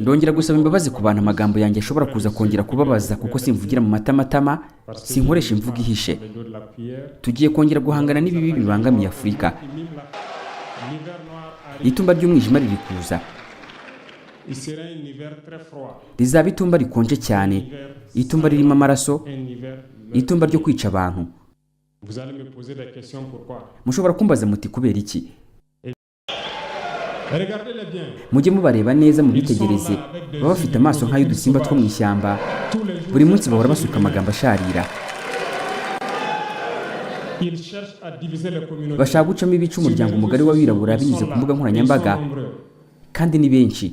ndongera gusaba imbabazi ku bantu amagambo yanjye ashobora kuza kongera kubabaza kuko simvugira mu matamatama, sinkoresha imvugo ihishe. Tugiye kongera guhangana n'ibibi bibangamiye Afurika. Itumba ry'umwijima riri kuza. Rizaba itumba rikonje cyane, itumba ririmo amaraso, itumba ryo kwica abantu. Mushobora kumbaza muti kubera iki? Mujye mubareba neza mubitegereze, baba bafite amaso nk'ay'udusimba two mu ishyamba, buri munsi bahora basuka amagambo asharira. Bashaka gucamo ibice umuryango mugari w'abirabura binyuze ku mbuga nkoranyambaga, kandi ni benshi.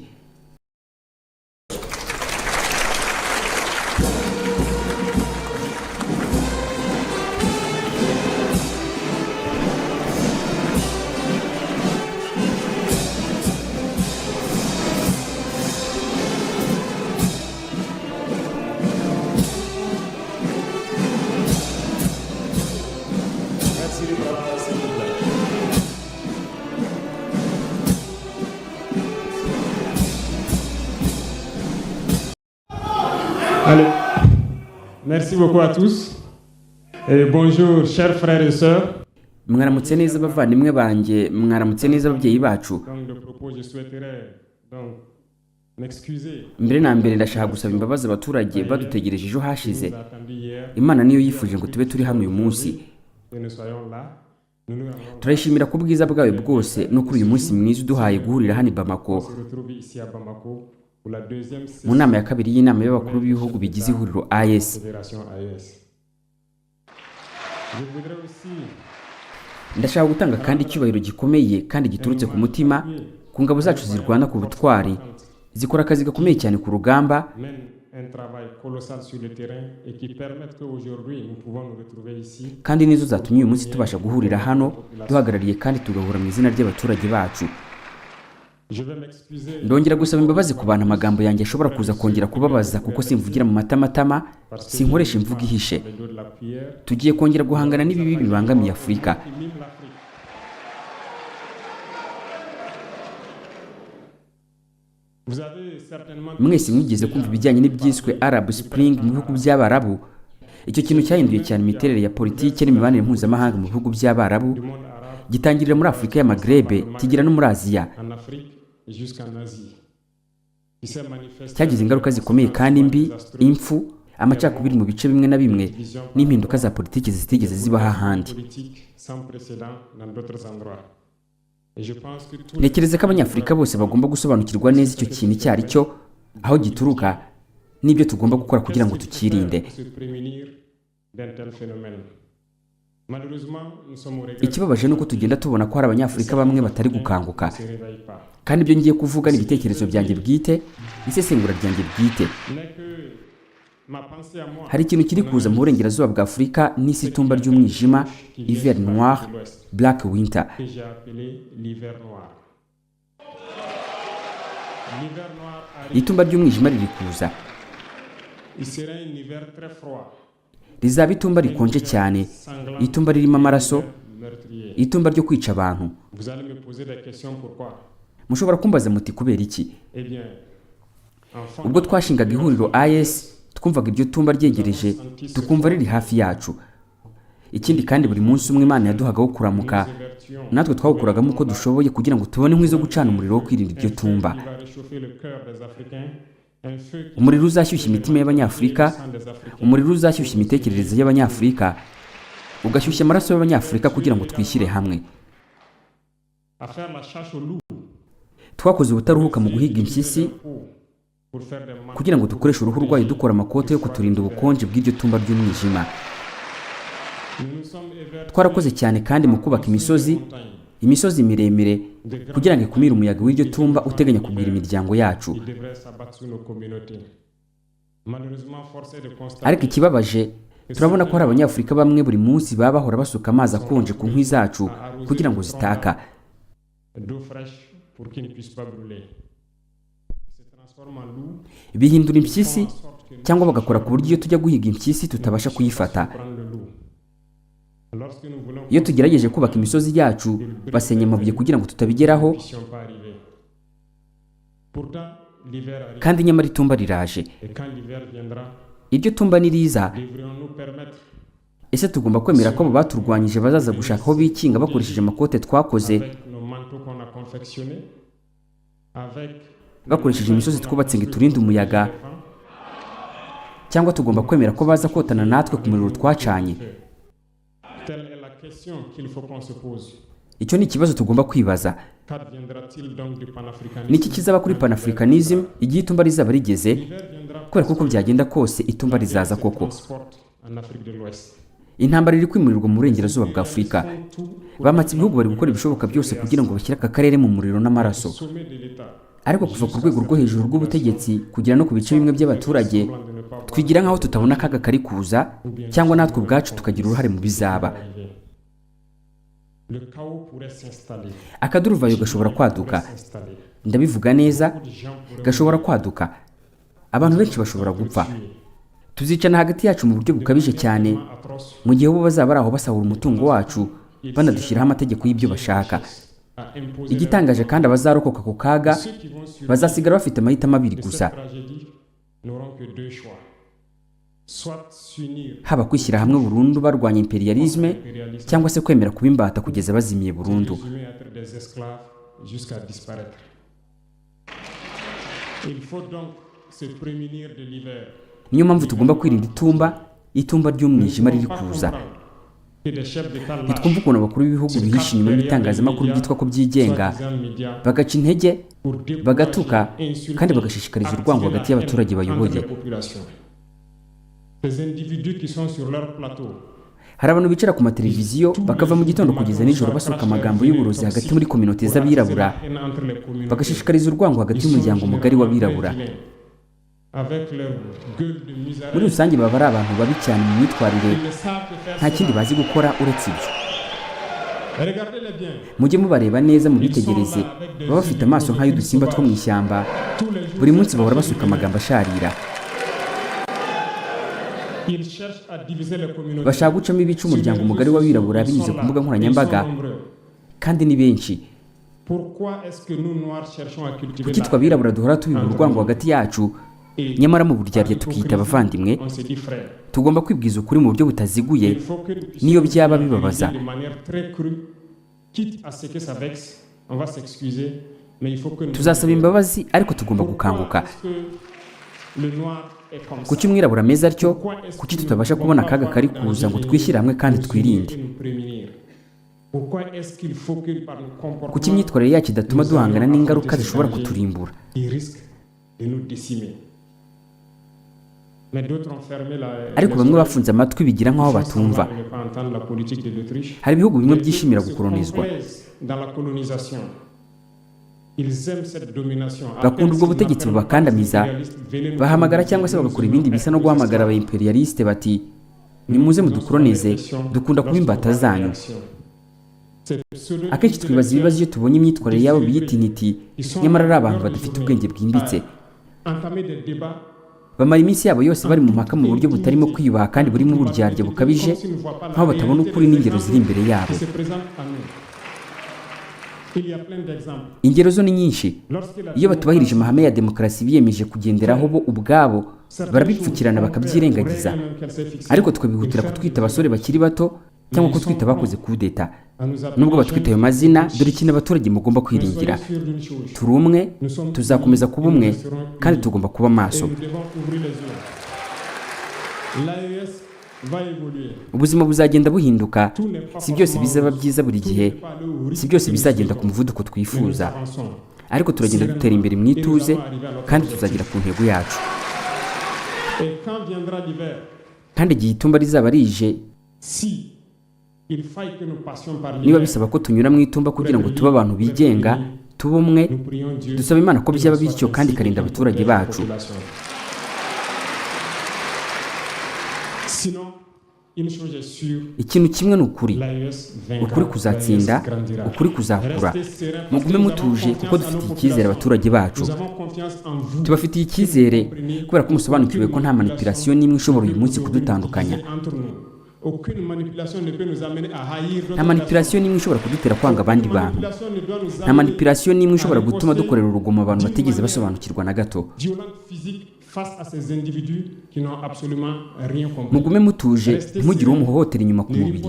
Allez, merci beaucoup à tous et bonjour chers frères et sœurs. Mwaramutse neza bavandimwe banjye, mwaramutse neza ababyeyi bacu. Mbere na mbere ndashaka gusaba imbabazi abaturage badutegereje ejo hashize. Imana niyo yifuje ngo tube turi hano uyu munsi. Turayishimira ku bwiza bwawe bwose no kuri uyu munsi mwiza uduhaye guhurira hano i Bamako mu nama ya kabiri y'inama y'abakuru b'ibihugu bigize ihuriro AES. Ndashaka gutanga kandi icyubahiro gikomeye kandi giturutse ku mutima ku ngabo zacu zirwana ku butwari, zikora akazi gakomeye cyane ku rugamba, kandi nizo zatumye uyu munsi tubasha guhurira hano duhagarariye kandi tugahura mu izina ry'abaturage bacu. Ndongera gusaba imbabazi ku bantu amagambo yanjye ashobora kuza kongera kubabaza kuko simvugira mu matamatama, sinkoresha imvugo ihishe. Tugiye kongera guhangana n'ibibi bibangamiye Afurika. Mwese mwigeze kumva ibijyanye n'ibyiswe Arab Spring mu bihugu by'Abarabu. Icyo kintu cyahinduye cyane imiterere ya politiki n'imibanire mpuzamahanga mu bihugu by'Abarabu, gitangirira muri Afurika ya Maghreb kigera no muri Aziya. Cyagize ingaruka zikomeye kandi mbi, impfu, amacakubiri mu bice bimwe na bimwe, n'impinduka za politiki zitigeze zibaho ahandi. Ntekereza ko Abanyafurika bose bagomba gusobanukirwa neza icyo kintu icyo ari cyo, aho gituruka, n'ibyo tugomba gukora kugira ngo tukirinde. Ikibabaje nuko tugenda tubona ko hari Abanyafurika bamwe batari gukanguka, kandi ibyo ngiye kuvuga ni ibitekerezo byanjye bwite, isesengura ryanjye bwite. Hari ikintu kiri kuza mu burengerazuba bwa Afurika n'isi itumba ry'umwijima, hiver noir, black winter. Itumba ry'umwijima riri kuza. Rizaba itumba rikonje cyane, itumba ririmo amaraso, itumba ryo kwica abantu. Mushobora kumbaza muti kubera iki? Ubwo twashingaga ihuriro AES, twumvaga iryo tumba ryegereje, tukumva riri hafi yacu. Ikindi kandi buri munsi umwe Imana yaduhagaho kuramuka, natwe twawukuragamo uko dushoboye kugira ngo tubone inkwi zo gucana umuriro wo kwirinda iryo tumba. Umuriro uzashyushya imitima y'Abanyafurika, umuriro uzashyushya imitekerereze y'Abanyafurika, ugashyushya amaraso y'Abanyafurika kugira ngo twishyire hamwe. Twakoze ubutaruhuka mu guhiga impyisi kugira ngo dukoreshe uruhu rwayo dukora amakote yo kuturinda ubukonje bw'iryo tumba ry'umwijima. Twarakoze cyane kandi mu kubaka imisozi miremire kugira ngo ikumire umuyaga w'iryo tumba uteganya kugwira imiryango yacu. Ariko ikibabaje, turabona ko hari Abanyafurika bamwe buri munsi baba bahora basuka amazi akonje ku nkwi zacu kugira ngo zitaka. Bihindura impyisi cyangwa bagakora ku buryo iyo tujya guhiga impyisi tutabasha kuyifata. Iyo tugerageje kubaka imisozi yacu, basenya amabuye kugira ngo tutabigeraho. l'hiver arrive. kandi nyamara itumba riraje. Et quand l'hiver viendra, Iryo tumba niriza, devrions-nous permettre ese tugomba kwemera ko abo baturwanyije bazaza gushaka aho bikinga bakoresheje amakote twakoze, avec nos manteaux qu'on a confectionnés, avec bakoresheje imisozi twubatse ngo iturinde umuyaga, cyangwa tugomba kwemera ko baza kotana natwe ku muriro twacanye? telle est la question qu'il faut qu'on se pose. Icyo ni ikibazo tugomba kwibaza. Qu'adviendra-t-il donc du panafricanisme? Niki kizaba kuri panafricanism igihe itumba rizaba rigeze? L'hiver viendra Kubera ko uko byagenda kose itumba rizaza se koko. transporte en Afrique de l'Ouest. Intambara iri kwimurirwa mu burengerazuba bwa Afurika. Bamatse ibihugu bari gukora ibishoboka byose kugira ngo bashyire aka karere mu muriro n'amaraso. Sommet de l'État. Ariko kuva ku rwego rwo hejuru rw'ubutegetsi kugera no ku bice bimwe by'abaturage, twigira nk'aho tutabona akaga kari kuza, cyangwa natwe ubwacu tukagira uruhare mu bizaba. Le chaos pourrait s'installer. Akaduruvayo gashobora kwaduka. S'installer. Ndabivuga neza, Beaucoup de gens pourraient gashobora kwaduka. Abantu benshi bashobora gupfa. Tuzicana hagati yacu mu buryo bukabije cyane, atroces mu gihe bo bazaba ari aho basahura umutungo wacu, banadushyiraho amategeko y'ibyo bashaka. à imposer Igitangaje kandi abazarokoka ku kaga ceux qui vont sur bazasigara bafite amahitamo abiri cette gusa, tragédie n'auront que deux choix. Soit s'unir haba kwishyira hamwe burundu barwanya imperialisme, impérialisme, cyangwa se kwemera kuba imbata kugeza bazimiye burundu. résumer à être des esclaves jusqu'à disparaître. Il faut donc se prémunir de l'hiver. Niyo mpamvu tugomba kwirinda itumba ry'umwijima riri kuza. Que des chefs d'État Ntitwumva ukuntu abakuru b'ibihugu bihisha inyuma y'ibitangazamakuru byitwa ko byigenga, bagaca intege, bagatuka, kandi bagashishikariza urwango hagati y'abaturage bayoboye. Ces individus qui sont sur leur plateau Hari abantu bicara ku mateleviziyo bakava mu gitondo kugeza nijoro basuka amagambo y'uburozi hagati muri kominote z'abirabura, bagashishikariza urwango hagati y'umuryango mugari w'abirabura. avec leur gueule de misère. Muri rusange baba ari abantu babi cyane mu myitwarire, Ils ne savent que faire nta kindi bazi gukora uretse ibyo. Regardez-les bien. Mujye mubareba neza mubitegereze, baba bafite amaso nk'ay'udusimba two mu ishyamba, Tous les jours, buri munsi bahora basuka amagambo asharira. ils cherchent à diviser les communautés. Bashaka gucamo ibice umuryango mugari w'abirabura binyuze ku mbuga nkoranyambaga, kandi ni benshi. Pourquoi est-ce que nous noirs cherchons à cultiver Kuki twe abirabura duhora tubiba urwango hagati yacu, nyamara mu buryarya tukiyita abavandimwe? On se dit frère. Tugomba kwibwiza ukuri mu buryo butaziguye, Il faut que nous puissions niyo byaba dire bibabaza. de manière très crue, quitte à ce que ça vexe, on va s'excuser, mais il faut que nous Tuzasaba imbabazi, ariko tugomba gukanguka. Pourquoi est-ce que le noir est comme ça? Kuki umwirabura ameze atyo? Kuki tutabasha kubona akaga kari kuza ngo twishyire hamwe kandi twirinde? Pourquoi est-ce qu'il faut que par nos comportements Kuki imyitwarire yacu idatuma duhangana n'ingaruka zishobora kuturimbura? ils risquent de nous décimer? Mais d'autres ont fermé la Ariko bamwe bafunze amatwi bigira nk'aho batumva. ne pas entendre la politique de l'Autriche. Hari ibihugu bimwe byishimira gukolonizwa, Dans la colonisation, ils aiment cette domination. bakunda ubwo butegetsi bubakandamiza, bahamagara cyangwa se bagakora ibindi bisa no guhamagara aba imperialiste bati nimuze mudukolonize, dukunda kuba imbata zanyu. Akenshi twibaza ibibazo iyo tubonye imyitwarire yabo biyita intiti, nyamara ari abantu badafite ubwenge bwimbitse. entamer des débats Bamara iminsi yabo yose bari mu mpaka mu buryo butarimo kwiyubaha kandi burimo uburyarya bukabije, nk'aho batabona ukuri n'ingero ziri imbere yabo. qui se présentent à nous. Il y a plein d'exemples. Ingero zo ni nyinshi. Lorsque la Iyo batubahirije amahame ya demokarasi biyemeje kugenderaho bo ubwabo, barabipfukirana bakabyirengagiza. Ariko twabihutira kutwita abasore bakiri bato cyangwa kutwita abakoze kudeta. Nubwo batwita ayo mazina, dore ikintu abaturage mugomba kwiringira: turi umwe, tuzakomeza kuba umwe, kandi tugomba kuba maso. Ubuzima buzagenda buhinduka, si byose bizaba byiza buri gihe, si byose bizagenda ku muvuduko twifuza, ariko turagenda dutera imbere mu ituze, kandi tuzagera ku ntego yacu. Kandi igihe itumba rizaba rije, niba bisaba ko tunyura mu itumba kugira ngo tube abantu bigenga, tube umwe, dusaba Imana ko byaba bityo kandi ikarinda abaturage bacu. Ikintu kimwe ni ukuri. Ukuri kuzatsinda, ukuri kuzakura. Mugume mutuje kuko dufitiye icyizere abaturage bacu. Tubafitiye icyizere kubera ko musobanukiwe ko nta manipulation n'imwe ishobora uyu munsi kudutandukanya. nta manipulation n'imwe ishobora kudutera kwanga abandi bantu, nta manipulation n'imwe ishobora gutuma dukorera urugomo abantu batigeze basobanukirwa na gato. Mugume mutuje, ntimugire uwo muhohotera inyuma ku mubiri.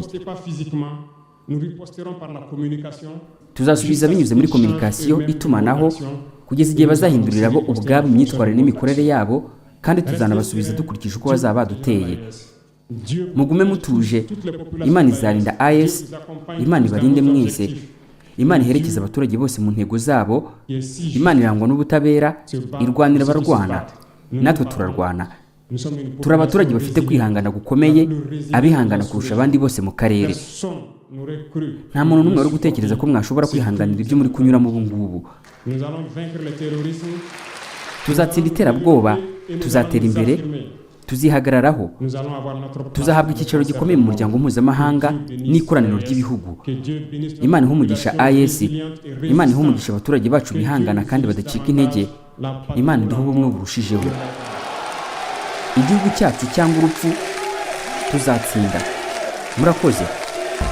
Tuzasubiza binyuze muri communication, itumanaho, kugeza igihe bazahindurira bo ubwabo imyitwarire n'imikorere yabo, kandi tuzanabasubiza dukurikije uko bazaba baduteye. Mugume mutuje, Imana izarinda AS, Imana ibarinde mwese, Imana iherekeza abaturage bose mu ntego zabo, Imana irangwa n'ubutabera, irwanira abarwana, natwe turarwana. Turi abaturage bafite kwihangana gukomeye, abihangana kurusha abandi bose mu karere. Nta muntu n'umwe wari gutekereza ko mwashobora kwihanganira ibyo muri kunyuramo ubu ngubu. Tuzatsinda iterabwoba, tuzatera imbere, tuzihagararaho, tuzahabwa icyicaro gikomeye mu muryango mpuzamahanga n'ikoraniro ry'ibihugu. Imana ihumugisha AS, Imana ihumugisha abaturage bacu bihangana kandi badacika intege, Imana iduhe ubumwe burushijeho. Igihugu cyacu cyangwa urupfu, tuzatsinda. Murakoze.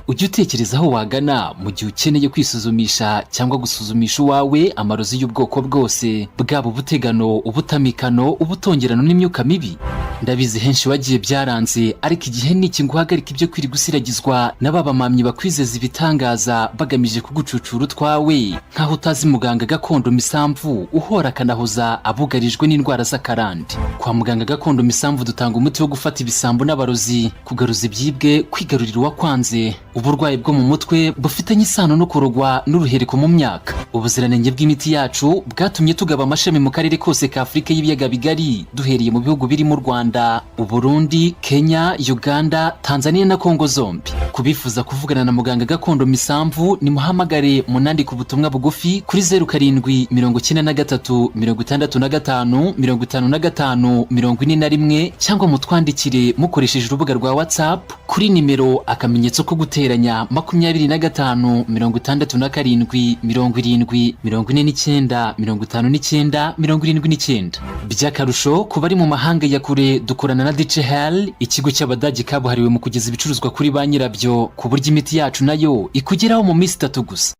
Ujye utekereza aho wagana mu gihe ukeneye kwisuzumisha cyangwa gusuzumisha uwawe amarozi y'ubwoko bwose, bwaba ubutegano, ubutamikano, ubutongerano n'imyuka mibi. Ndabizi henshi wagiye byaranze, ariko igihe niki ngo uhagarike ibyo kwiri gusiragizwa n'ababamamyi bakwizeza ibitangaza bagamije kugucucura utwawe, nkaho utazi muganga gakondo Misamvu uhora akanahoza abugarijwe n'indwara z'akarande. Kwa muganga gakondo Misamvu dutanga umuti wo gufata ibisambo n'abarozi, kugaruza ibyibwe, kwigarurira uwakwanze, uburwayi bwo mu mutwe bufitanye isano no kurogwa n'uruhereko mu myaka. Ubuziranenge bw'imiti yacu bwatumye tugaba amashami mu karere kose ka Afurika y'ibiyaga bigari, duhereye mu bihugu birimo Rwanda, Uburundi, Kenya, Uganda, Tanzania na Kongo zombi. Kubifuza kuvugana na muganga gakondo Misamvu, ni muhamagare munandika ubutumwa bugufi kuri 0793 65 55 41 cyangwa mutwandikire mukoresheje urubuga rwa WhatsApp kuri nimero akamenyetso ko guteranya 25 67 70 49 59 79. By'akarusho ku bari mu mahanga ya kure, dukorana na DHL, ikigo cy'Abadage kabuhariwe mu kugeza ibicuruzwa kuri ba nyirabyo, ku buryo imiti yacu nayo ikugeraho mu minsi 3 gusa.